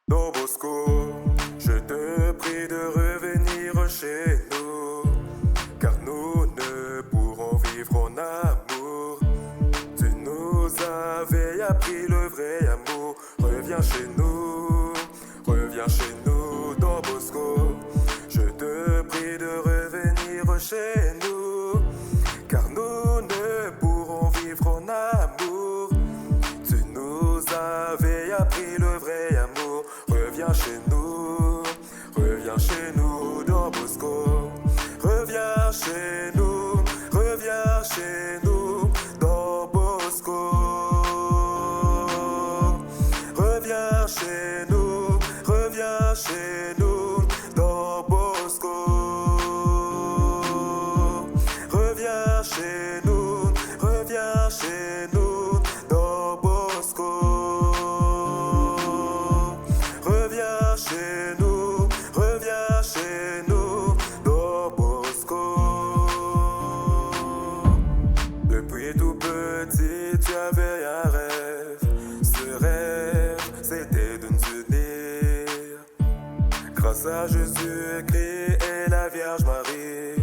Don Bosco, je te prie de revenir chez nous, car nous ne pourrons vivre en amour. Tu nous avais appris le vrai amour. Reviens chez nous, Don Bosco. Je te prie de revenir chez nous, car nous ne pourrons vivre en amour. Tu nous avais appris le vrai amour. Reviens chez nous, Don Bosco. Reviens chez nous, Don Bosco. Reviens chez nous, Don Bosco. Reviens chez nous, Don Bosco. Reviens chez nous, Don Bosco. Depuis tout petit, tu avais un rêve. Ce rêve, c'était de nous unir. Grâce à Jésus-Christ et la Vierge Marie,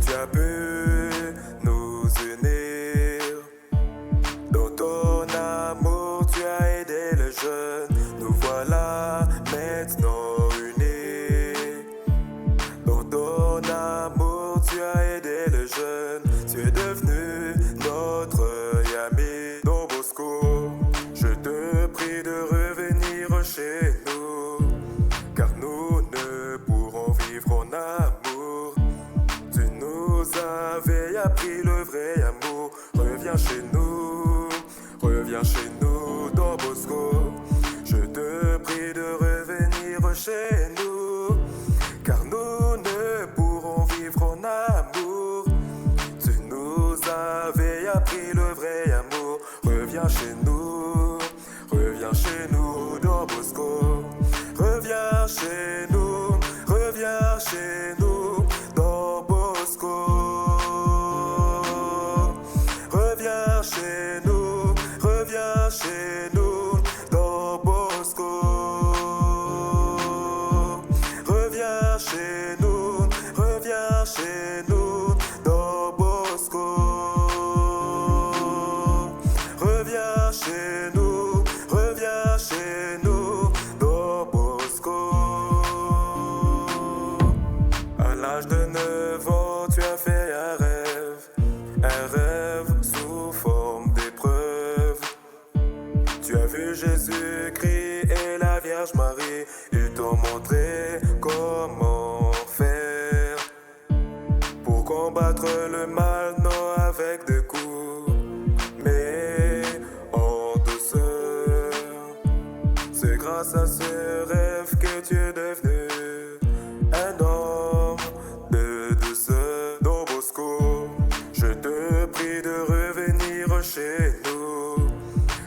tu as pu nous unir. Dans ton amour, tu as aidé les jeunes. Nous voilà maintenant unis. Dans ton amour, tu as aidé les jeunes. Tu es devenu notre ami. Don Bosco, je te prie de revenir chez nous, car nous ne pourrons vivre en amour. Tu nous avais appris le vrai amour. Reviens chez nous, Don Bosco. Je te prie de revenir chez nous, car nous ne pourrons vivre en amour. Tu nous avais appris le vrai amour. Reviens chez nous, Don Bosco. Reviens chez nous, Don Bosco. Reviens chez nous, Don Bosco. Reviens chez nous, Don Bosco. Reviens chez nous, Don Bosco. À l'âge de 9 ans, tu as fait un rêve sous forme d'épreuve. Tu as vu Jésus-Christ et la Vierge Marie. Ils t'ont montré comment faire pour combattre le mal, non avec des coups, mais en douceur. C'est grâce à ce rêve que tu es devenu un homme de douceur. Don Bosco, je te prie de revenir chez nous,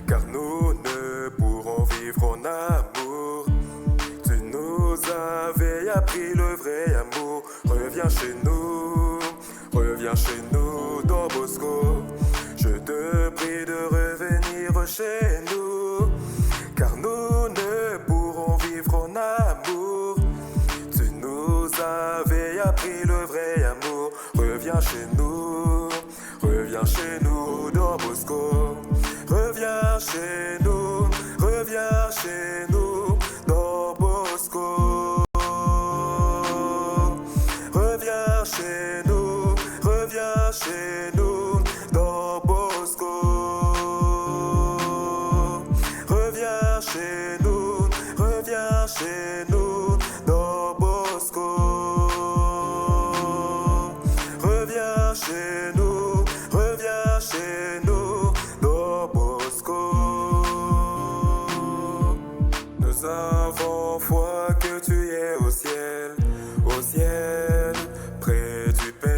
car nous ne pourrons vivre en amour. Tu nous avais appris le vrai amour. Reviens chez nous, Don Bosco. Je te prie de revenir chez nous, car nous ne pourrons vivre en amour. Tu nous avais appris le vrai amour. Reviens chez nous, Don Bosco. Reviens chez nous, Don Bosco. Reviens chez nous, Don Bosco. Reviens chez nous, Don Bosco. Reviens chez nous, Don Bosco. Nous avons foi que tu es au ciel, près du Père.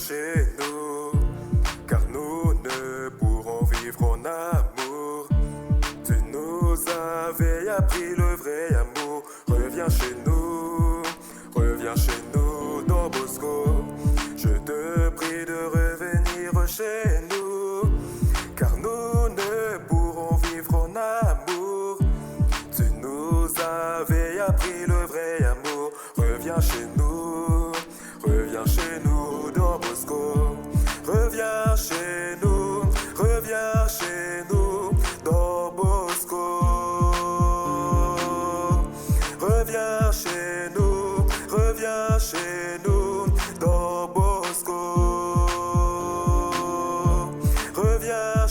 chez nous, car nous ne pourrons vivre en amour. Tu nous avais appris le vrai amour. Reviens chez nous, Don Bosco. Je te prie de revenir chez nous, car nous ne pourrons vivre en amour. Tu nous avais appris le vrai amour. Reviens chez nous, Don Bosco. Reviens chez nous, Don Bosco. Reviens chez nous, Don Bosco. Reviens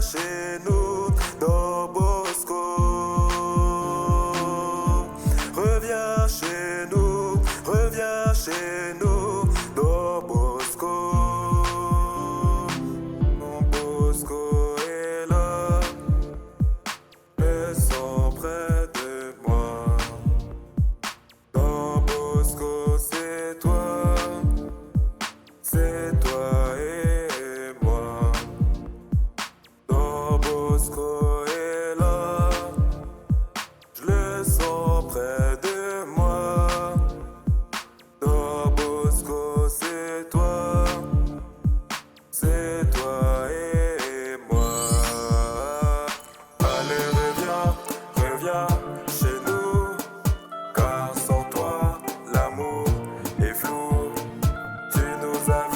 chez nous, Don Bosco. Reviens chez nous, Don Bosco. Don Bosco est là, restons près de moi. Don Bosco, c'est toi et moi. Don Bosco est là, je le sens près de moi. Don Bosco, c'est toi et moi. Allez, reviens chez nous, car sans toi, l'amour est flou. Tu nous as